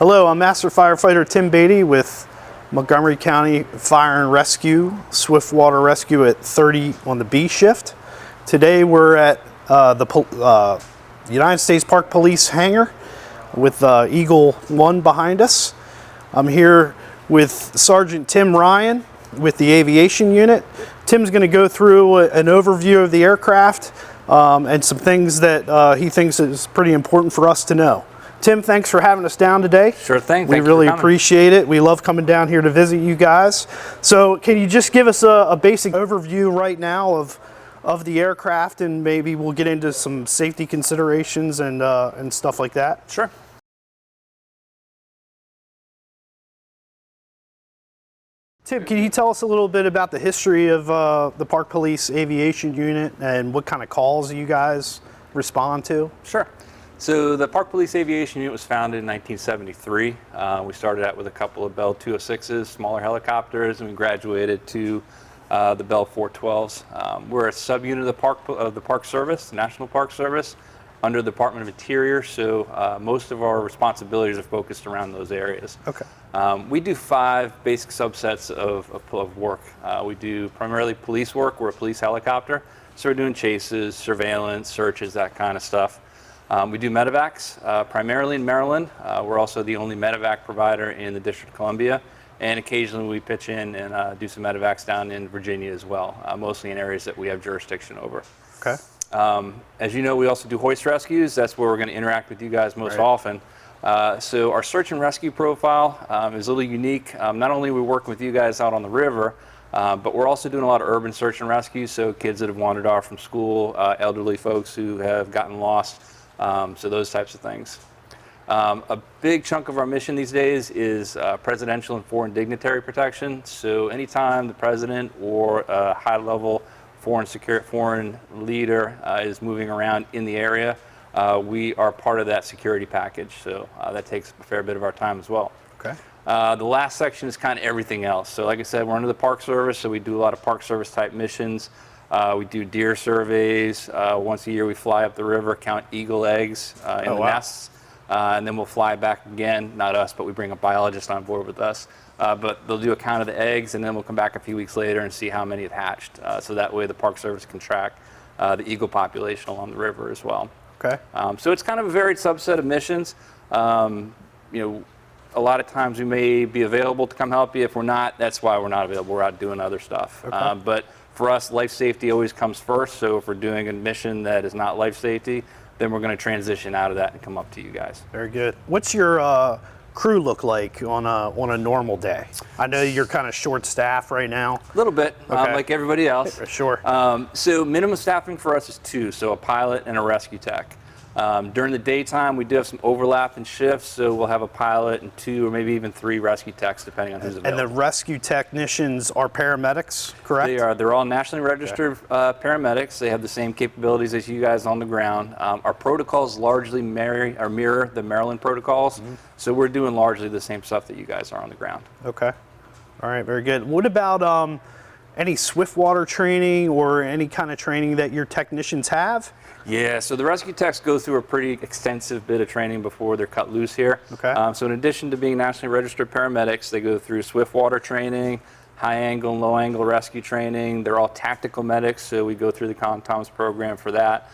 Hello, I'm Master Firefighter Tim Beatty with Montgomery County Fire and Rescue, Swiftwater Rescue at 30 on the B shift. Today we're at the United States Park Police hangar with Eagle 1 behind us. I'm here with Sergeant Tim Ryan with the aviation unit. Tim's going to go through an overview of the aircraft and some things that he thinks is pretty important for us to know. Tim, thanks for having us down today. Sure thing. We really appreciate it. We love coming down here to visit you guys. So can you just give us a basic overview right now of the aircraft, and maybe we'll get into some safety considerations and stuff like that? Sure. Tim, can you tell us a little bit about the history of the Park Police Aviation Unit and what kind of calls you guys respond to? Sure. So the Park Police Aviation Unit was founded in 1973. We started out with a couple of Bell 206s, smaller helicopters, and we graduated to the Bell 412s. We're a subunit of the Park Service, National Park Service, under the Department of Interior, so most of our responsibilities are focused around those areas. Okay. We do 5 basic subsets of work. We do primarily police work. We're a police helicopter, so we're doing chases, surveillance, searches, that kind of stuff. We do medevacs, primarily in Maryland. We're also the only medevac provider in the District of Columbia, and occasionally we pitch in and do some medevacs down in Virginia as well, mostly in areas that we have jurisdiction over. Okay. As you know, we also do hoist rescues. That's where we're going to interact with you guys most often. So our search and rescue profile is a little unique. Not only are we working with you guys out on the river, but we're also doing a lot of urban search and rescue, so kids that have wandered off from school, elderly folks who have gotten lost, so those types of things. A big chunk of our mission these days is presidential and foreign dignitary protection. So anytime the president or a high-level foreign leader is moving around in the area, we are part of that security package. So that takes a fair bit of our time as well. Okay. The last section is kind of everything else. So like I said, we're under the Park Service, so we do a lot of Park Service type missions. We do deer surveys. Once a year we fly up the river, count eagle eggs in the nests, and then we'll fly back again. Not us, but we bring a biologist on board with us. But they'll do a count of the eggs, and then we'll come back a few weeks later and see how many have hatched. So that way the Park Service can track the eagle population along the river as well. Okay. So it's kind of a varied subset of missions. A lot of times we may be available to come help you. If we're not, that's why we're not available. We're out doing other stuff. Okay. But for us, life safety always comes first. So if we're doing a mission that is not life safety, then we're going to transition out of that and come up to you guys. Very good. What's your crew look like on a normal day? I know you're kind of short staffed right now. A little bit, Okay. like everybody else. Sure. So minimum staffing for us is 2, so a pilot and a rescue tech. During the daytime, we do have some overlap in shifts, so we'll have a pilot and 2 or maybe even 3 rescue techs, depending on who's available. And the rescue technicians are paramedics, correct? They are. They're all nationally registered paramedics. They have the same capabilities as you guys on the ground. Our protocols largely mirror the Maryland protocols, so we're doing largely the same stuff that you guys are on the ground. Okay. All right, very good. What about any Swiftwater training or any kind of training that your technicians have? Yeah, so the rescue techs go through a pretty extensive bit of training before they're cut loose here. Okay. So in addition to being nationally registered paramedics, they go through Swiftwater training, high angle and low angle rescue training. They're all tactical medics, so we go through the COMTOMS program for that,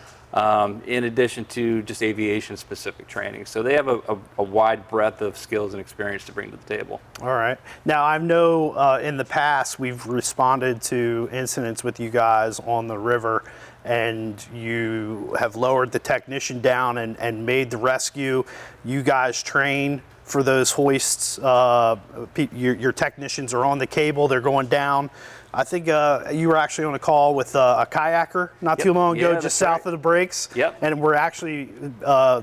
in addition to just aviation specific training. So they have a wide breadth of skills and experience to bring to the table. All right. Now I know in the past we've responded to incidents with you guys on the river, and you have lowered the technician down and made the rescue. You guys train for those hoists. Your technicians are on the cable, they're going down. I think you were actually on a call with a kayaker not too long ago, just south of the breaks. Yep. And we're actually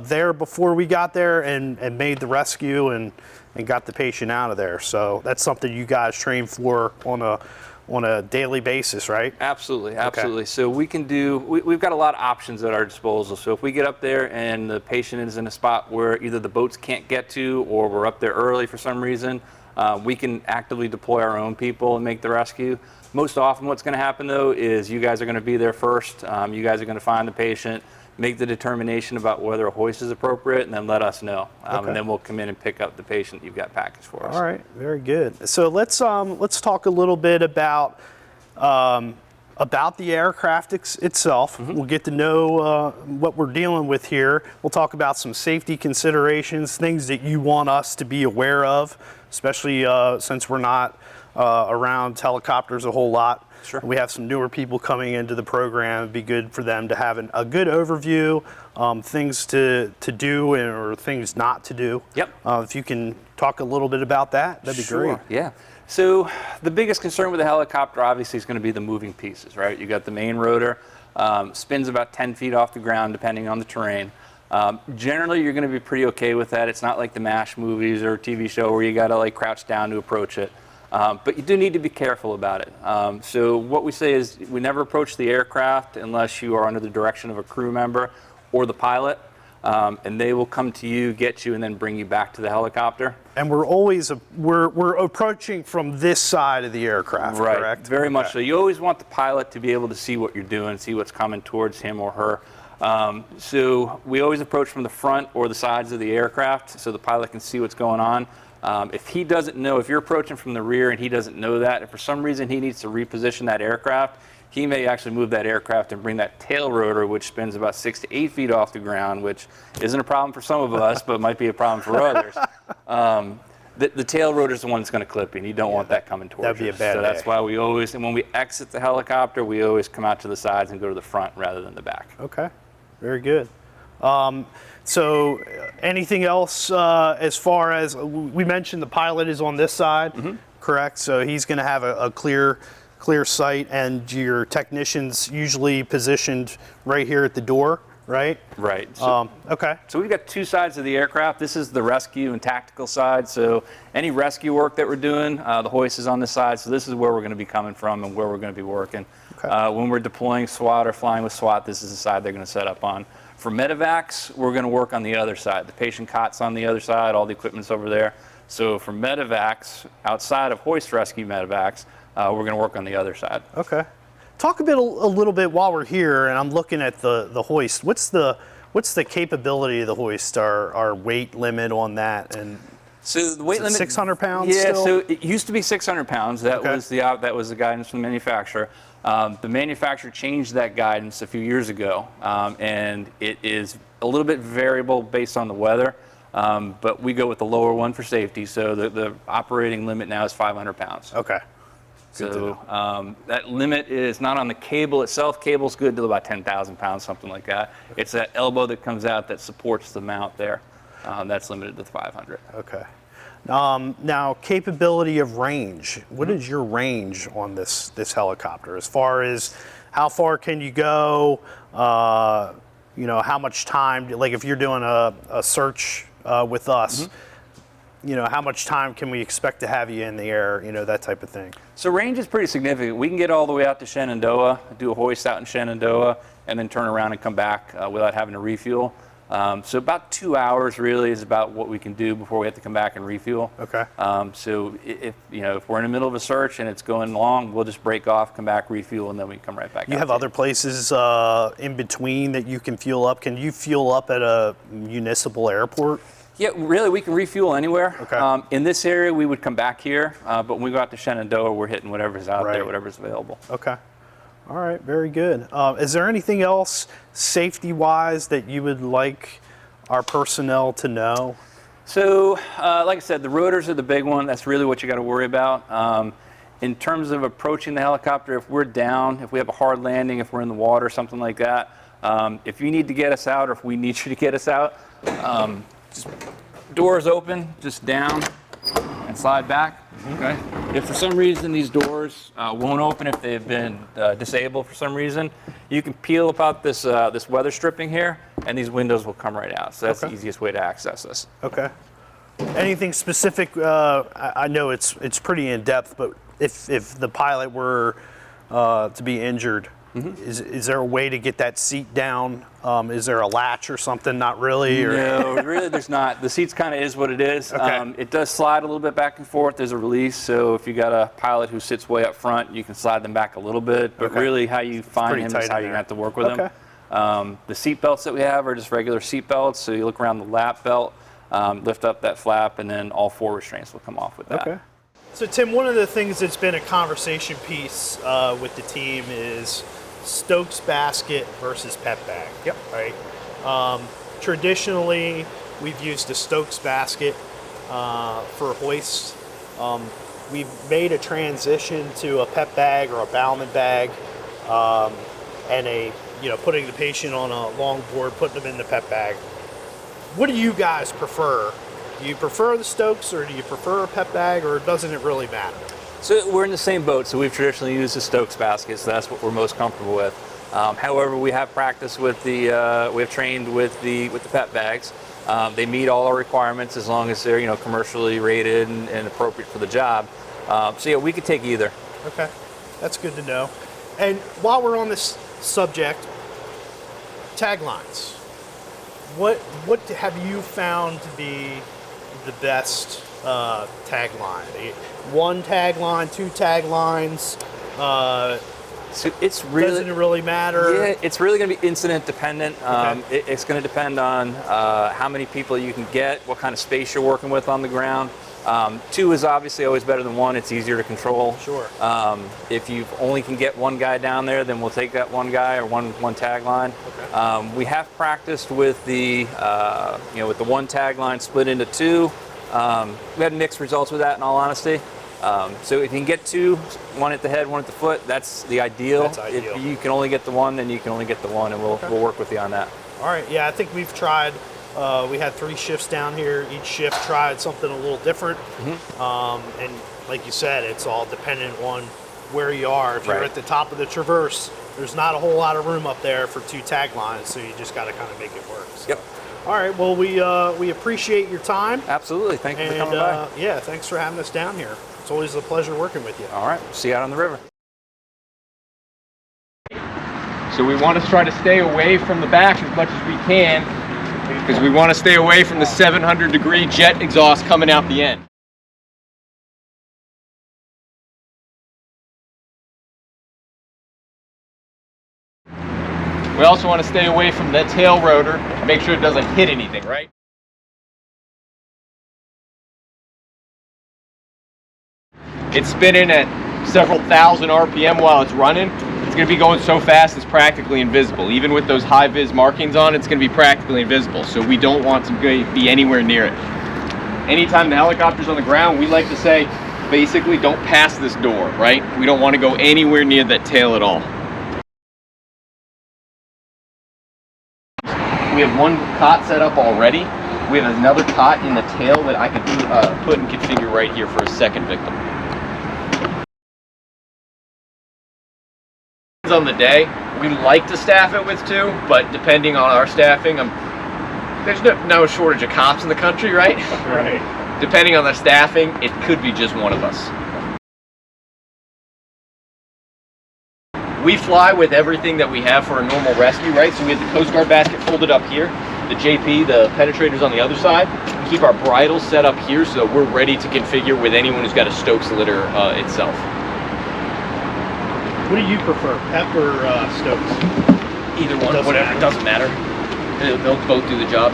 there before we got there and made the rescue and got the patient out of there. So that's something you guys train for on a daily basis, right? Absolutely, absolutely. Okay. So we can do, we've got a lot of options at our disposal. So if we get up there and the patient is in a spot where either the boats can't get to or we're up there early for some reason, we can actively deploy our own people and make the rescue. Most often what's going to happen though is you guys are going to be there first. You guys are going to find the patient. make the determination about whether a hoist is appropriate, and then let us know. Okay. And then we'll come in and pick up the patient you've got packaged for us. All right, very good. So let's talk a little bit about the aircraft itself. Mm-hmm. We'll get to know what we're dealing with here. We'll talk about some safety considerations, things that you want us to be aware of, especially since we're not around helicopters a whole lot. Sure. We have some newer people coming into the program. It'd be good for them to have a good overview, things to do or things not to do. Yep. If you can talk a little bit about that, that'd be great. Yeah. So the biggest concern with the helicopter obviously is going to be the moving pieces, right? You got the main rotor, spins about 10 feet off the ground depending on the terrain. Generally, you're going to be pretty okay with that. It's not like the MASH movies or TV show where you got to like crouch down to approach it. But you do need to be careful about it. So what we say is we never approach the aircraft unless you are under the direction of a crew member or the pilot, and they will come to you, get you, and then bring you back to the helicopter. And we're always we're approaching from this side of the aircraft, right, correct? Very much so. You always want the pilot to be able to see what you're doing, see what's coming towards him or her. So we always approach from the front or the sides of the aircraft so the pilot can see what's going on. If he doesn't know, if you're approaching from the rear and he doesn't know that, if for some reason he needs to reposition that aircraft, he may actually move that aircraft and bring that tail rotor, which spins about 6 to 8 feet off the ground, which isn't a problem for some of us, but might be a problem for others. The tail rotor is the one that's going to clip you, and you don't want that coming towards you. That'd be a bad So that's why we always, and when we exit the helicopter, we always come out to the sides and go to the front rather than the back. Okay, very good. So anything else as far as, we mentioned the pilot is on this side, correct? So he's going to have a clear sight, and your technician's usually positioned right here at the door, right? Right. So, okay. So we've got two sides of the aircraft. This is the rescue and tactical side. So any rescue work that we're doing, the hoist is on this side. So this is where we're going to be coming from and where we're going to be working. Okay. When we're deploying SWAT or flying with SWAT, this is the side they're going to set up on. For medevacs, we're going to work on the other side. The patient cot's on the other side, all the equipment's over there. So for medevacs, outside of hoist rescue medevacs, we're going to work on the other side. Okay. Talk a little bit while we're here, and I'm looking at the hoist. What's the capability of the hoist? Our weight limit on that, and so the weight limit 600 pounds. Yeah, still? so it used to be 600 pounds. That Okay. was the guidance from the manufacturer. The manufacturer changed that guidance a few years ago, and it is a little bit variable based on the weather. But we go with the lower one for safety. So the operating limit now is 500 pounds. Okay. So that limit is not on the cable itself. Cable's good to about 10,000 pounds, something like that. It's that elbow that comes out that supports the mount there. That's limited to 500. Okay. Now, capability of range. What is your range on this helicopter? As far as how far can you go? How much time? Like if you're doing a search with us, how much time can we expect to have you in the air? That type of thing. So range is pretty significant. We can get all the way out to Shenandoah, do a hoist out in Shenandoah, and then turn around and come back without having to refuel. So about 2 hours really is about what we can do before we have to come back and refuel. Okay. So if we're in the middle of a search and it's going long, we'll just break off, come back, refuel, and then we come right back. You have other places in between that you can fuel up. Can you fuel up at a municipal airport? Yeah, really, we can refuel anywhere. Okay. In this area, we would come back here, but when we go out to Shenandoah, we're hitting whatever's out there, Right. whatever's available. Okay. All right, very good. Is there anything else safety-wise that you would like our personnel to know? So, like I said, the rotors are the big one. That's really what you got to worry about. In terms of approaching the helicopter, if we're down, if we have a hard landing, if we're in the water, something like that, if you need to get us out or if we need you to get us out, just doors open, just down and slide back. Okay. If for some reason these doors won't open, if they've been disabled for some reason, you can peel about this weather stripping here, and these windows will come right out. So that's the easiest way to access this. Okay. Anything specific? I know it's pretty in depth, but if the pilot were to be injured, is there a way to get that seat down? Is there a latch or something? Not really? Or? No, really there's not. The seat's kind of is what it is. Okay. It does slide a little bit back and forth. There's a release, so if you got a pilot who sits way up front, you can slide them back a little bit. But Okay. really how you find him is how you're going to have to work with Okay. him. The seat belts that we have are just regular seat belts. So you look around the lap belt, lift up that flap, and then all 4 restraints will come off with that. Okay. So Tim, one of the things that's been a conversation piece with the team is Stokes basket versus pep bag. Yep. Right. Traditionally, we've used a Stokes basket for hoists. We've made a transition to a pep bag or a Bauman bag, and putting the patient on a long board, putting them in the pep bag. What do you guys prefer? Do you prefer the Stokes, or do you prefer a pep bag, or doesn't it really matter? So we're in the same boat. So we've traditionally used the Stokes basket, so that's what we're most comfortable with. However, we have practiced with we have trained with the pep bags. They meet all our requirements as long as they're commercially rated and appropriate for the job. So yeah, we could take either. Okay, that's good to know. And while we're on this subject, taglines. What have you found to be the best tagline? 1 tagline, 2 taglines? So it's really, doesn't it really matter? Yeah, it's really going to be incident dependent. Okay. It's going to depend on how many people you can get, what kind of space you're working with on the ground. 2 is obviously always better than 1. It's easier to control. Sure. If you only can get 1 guy down there, then we'll take that 1 guy or one tagline. Okay. We have practiced with the with the 1 tagline split into 2. We had mixed results with that, in all honesty. So if you can get 2, 1 at the head, 1 at the foot, that's the ideal. That's ideal. If you can only get the 1, then you can only get the 1, and we'll work with you on that. All right. Yeah, I think we've tried. We had 3 shifts down here. Each shift tried something a little different. Mm-hmm. And like you said, it's all dependent on where you are. If you're at the top of the traverse, there's not a whole lot of room up there for 2 taglines, so you just got to kind of make it work. So. Yep. All right. Well, we appreciate your time. Absolutely. Thank you for coming by. Yeah, thanks for having us down here. It's always a pleasure working with you. All right. See you out on the river. So we want to try to stay away from the back as much as we can, because we want to stay away from the 700-degree jet exhaust coming out the end. We also want to stay away from the tail rotor, make sure it doesn't hit anything, right? It's spinning at several thousand RPM while it's running. It's going to be going so fast it's practically invisible. Even with those high vis markings on, it's going to be practically invisible. So we don't want to be anywhere near it. Anytime the helicopter's on the ground, we like to say, basically, don't pass this door, right? We don't want to go anywhere near that tail at all. We have 1 cot set up already. We have another cot in the tail that I could put and configure right here for a second victim. On the day, we like to staff it with 2, but depending on our staffing, there's no shortage of cops in the country, right? Right. Depending on the staffing, it could be just 1 of us. We fly with everything that we have for a normal rescue, right? So we have the Coast Guard basket folded up here, the JP, the penetrators on the other side. We keep our bridles set up here so that we're ready to configure with anyone who's got a Stokes litter itself. What do you prefer, pep or Stokes? Either one, whatever, it doesn't matter. They'll both do the job.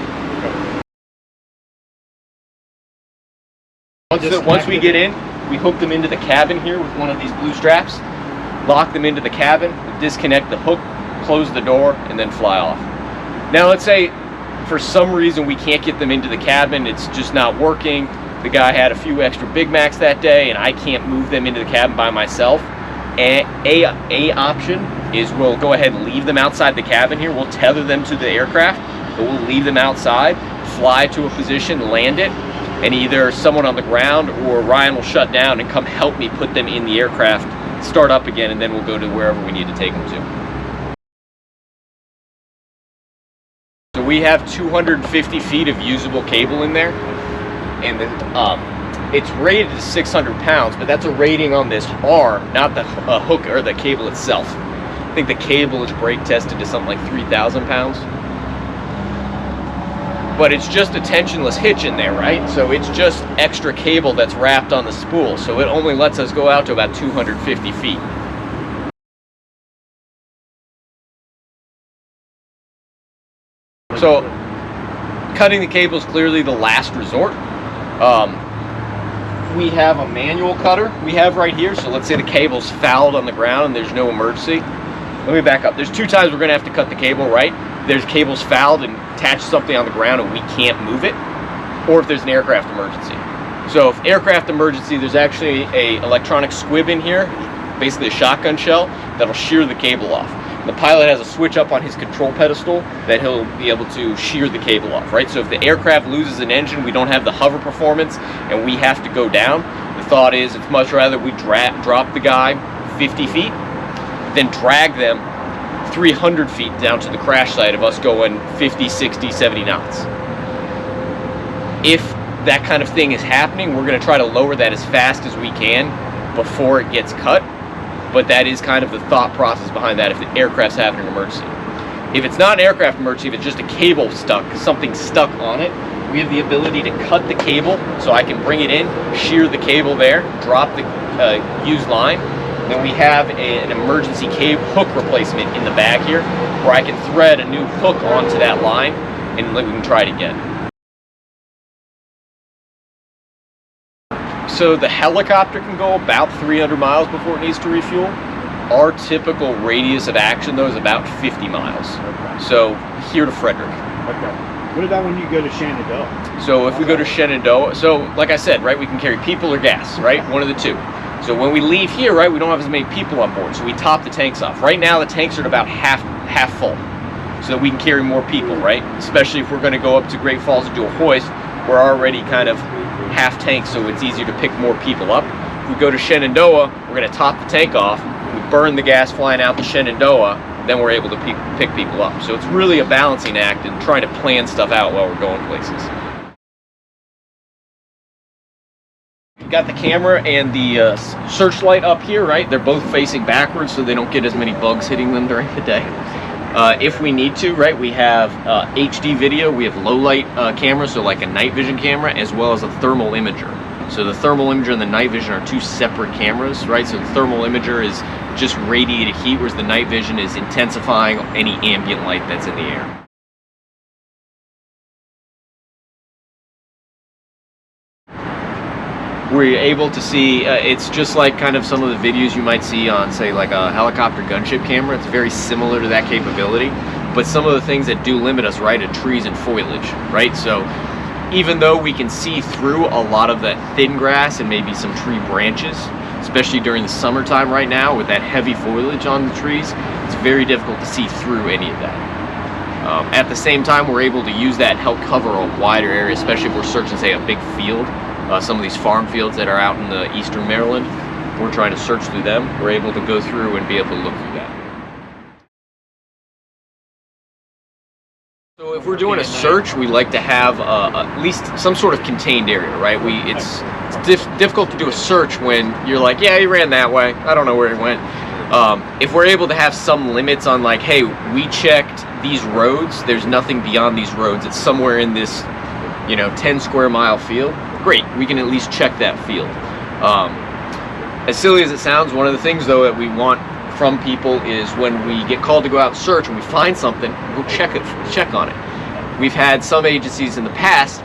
Once we get in, we hook them into the cabin here with one of these blue straps, lock them into the cabin, disconnect the hook, close the door, and then fly off. Now let's say for some reason we can't get them into the cabin, it's just not working. The guy had a few extra Big Macs that day and I can't move them into the cabin by myself. A option is we'll go ahead and leave them outside the cabin here. We'll tether them to the aircraft, but we'll leave them outside, fly to a position, land it, and either someone on the ground or Ryan will shut down and come help me put them in the aircraft, start up again, and then we'll go to wherever we need to take them to. So we have 250 feet of usable cable in there, and it's rated to 600 pounds, but that's a rating on this arm, not the hook or the cable itself. I think the cable is brake tested to something like 3,000 pounds. But it's just a tensionless hitch in there, right? So it's just extra cable that's wrapped on the spool. So it only lets us go out to about 250 feet. So cutting the cable is clearly the last resort. We have a manual cutter we have right here. So let's say the cable's fouled on the ground and there's no emergency. Let me back up. There's 2 times we're gonna have to cut the cable, right? There's cable's fouled and attached to something on the ground and we can't move it, or if there's an aircraft emergency. So if aircraft emergency, there's actually a electronic squib in here, basically a shotgun shell, that'll shear the cable off. The pilot has a switch up on his control pedestal that he'll be able to shear the cable off, right? So if the aircraft loses an engine, we don't have the hover performance and we have to go down, the thought is it's much rather we drop the guy 50 feet than drag them 300 feet down to the crash site of us going 50, 60, 70 knots. If that kind of thing is happening, we're going to try to lower that as fast as we can before it gets cut. But that is kind of the thought process behind that if the aircraft's having an emergency. If it's not an aircraft emergency, if it's just a cable stuck, something stuck on it, we have the ability to cut the cable so I can bring it in, shear the cable there, drop the used line. Then we have an emergency cable hook replacement in the bag here where I can thread a new hook onto that line and we can try it again. So the helicopter can go about 300 miles before it needs to refuel. Our typical radius of action though is about 50 miles. Okay. So here to Frederick. Okay. What about when you go to Shenandoah? So if we go to Shenandoah, so like I said, right, we can carry people or gas, right? One of the two. So when we leave here, right, we don't have as many people on board, so we top the tanks off. Right now the tanks are at about half full, so that we can carry more people, right? Especially if we're going to go up to Great Falls and do a hoist, we're already kind of half tank, so it's easier to pick more people up. If we go to Shenandoah, we're going to top the tank off, we burn the gas flying out to Shenandoah, then we're able to pick people up. So it's really a balancing act and trying to plan stuff out while we're going places. We've got the camera and the searchlight up here, right? They're both facing backwards so they don't get as many bugs hitting them during the day. If we need to, right, we have HD video, we have low light camera, so like a night vision camera, as well as a thermal imager. So the thermal imager and the night vision are 2 separate cameras, right? So the thermal imager is just radiated heat, whereas the night vision is intensifying any ambient light that's in the air. We're able to see, it's just like kind of some of the videos you might see on, say, like a helicopter gunship camera. It's very similar to that capability, but some of the things that do limit us, right, are trees and foliage, right? So even though we can see through a lot of that thin grass and maybe some tree branches, especially during the summertime right now with that heavy foliage on the trees, it's very difficult to see through any of that. At the same time, we're able to use that and help cover a wider area, especially if we're searching, say, a big field. Some of these farm fields that are out in the eastern Maryland, we're trying to search through them. We're able to go through and be able to look through that. So if we're doing a search, we like to have at least some sort of contained area, right? It's difficult to do a search when you're like, yeah, he ran that way, I don't know where he went. If we're able to have some limits on like, hey, we checked these roads, there's nothing beyond these roads, it's somewhere in this 10 square mile field, great, we can at least check that field. As silly as it sounds, one of the things though that we want from people is when we get called to go out and search and we find something, we'll check on it. We've had some agencies in the past,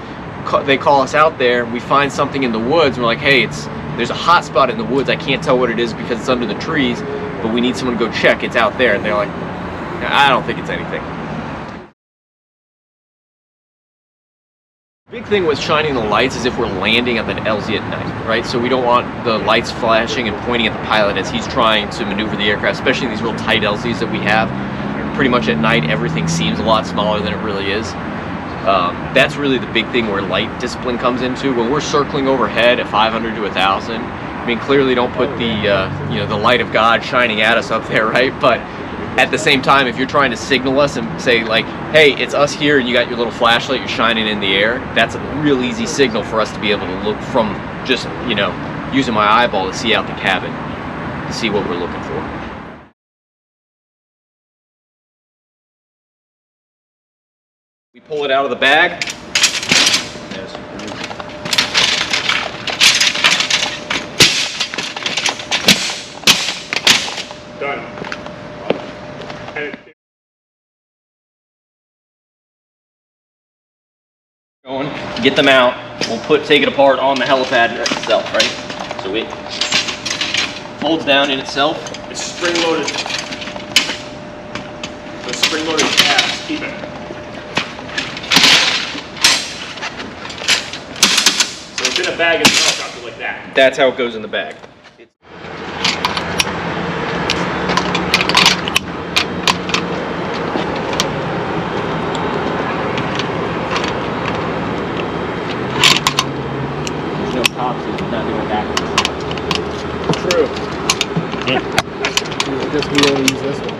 they call us out there, we find something in the woods, and we're like, hey, there's a hot spot in the woods, I can't tell what it is because it's under the trees, but we need someone to go check, it's out there, and they're like, I don't think it's anything. Big thing with shining the lights is if we're landing at the LZ at night, right? So we don't want the lights flashing and pointing at the pilot as he's trying to maneuver the aircraft, especially these real tight LZs that we have. Pretty much at night, everything seems a lot smaller than it really is. That's really the big thing where light discipline comes into. When we're circling overhead at 500 to 1,000, I mean, clearly don't put the light of God shining at us up there, right? But at the same time, if you're trying to signal us and say like, hey, it's us here, and you got your little flashlight, you're shining in the air, that's a real easy signal for us to be able to look from just, using my eyeball to see out the cabin, to see what we're looking for. We pull it out of the bag. Done. Get them out. We'll take it apart on the helipad itself, right? So it folds down in itself. It's spring-loaded. The spring-loaded tabs keep it. So it's in a bag in the helicopter like that. That's how it goes in the bag. There's no tops if you're not doing backwards. True. I guess we only use this one.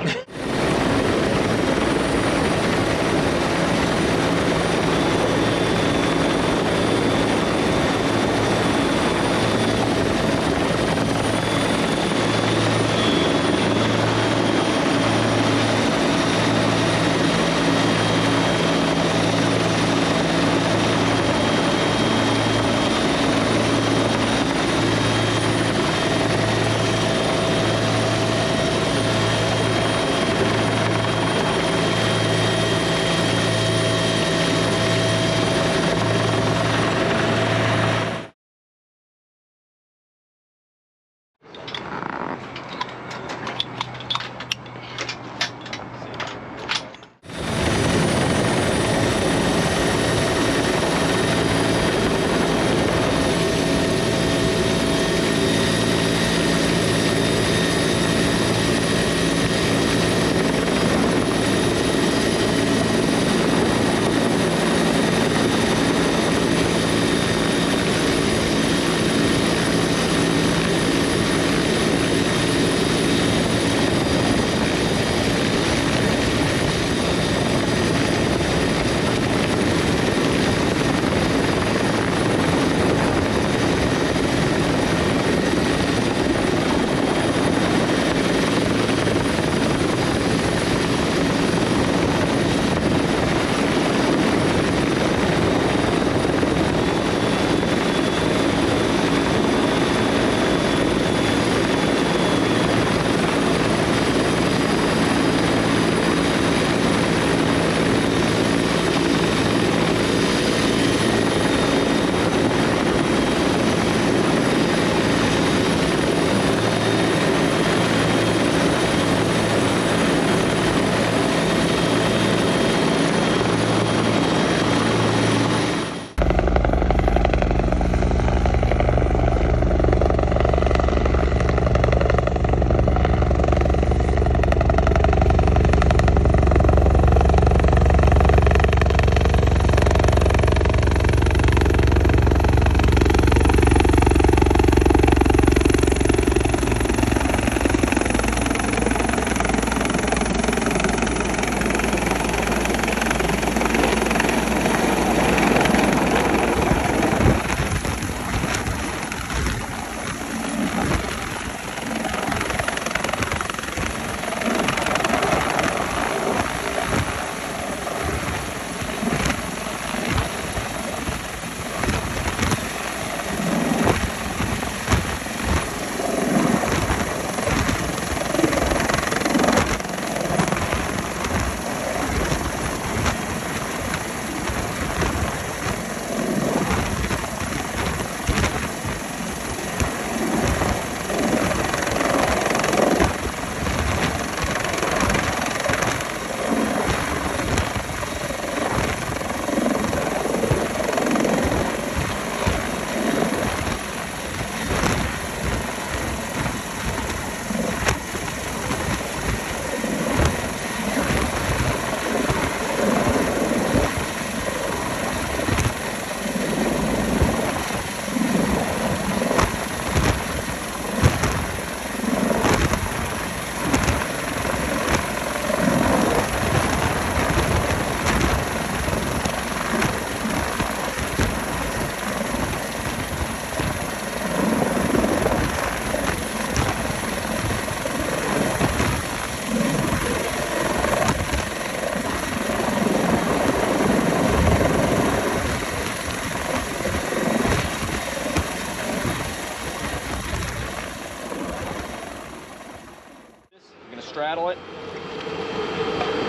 straddle it.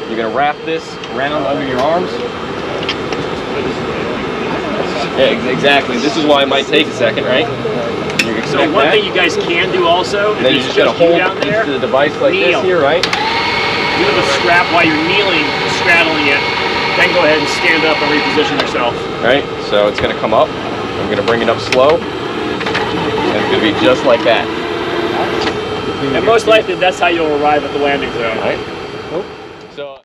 You're going to wrap this around under your arms. Yeah, exactly. This is why it might take a second, right? You So one thing you guys can do also, and then you if just it's gotta hold down there, the device like kneel. this here, right? Do the strap while you're kneeling, straddling it. Then go ahead and stand up and reposition yourself. Right? So it's gonna come up. I'm gonna bring it up slow. And it's gonna be just like that. And most likely that's how you'll arrive at the landing zone. Right? So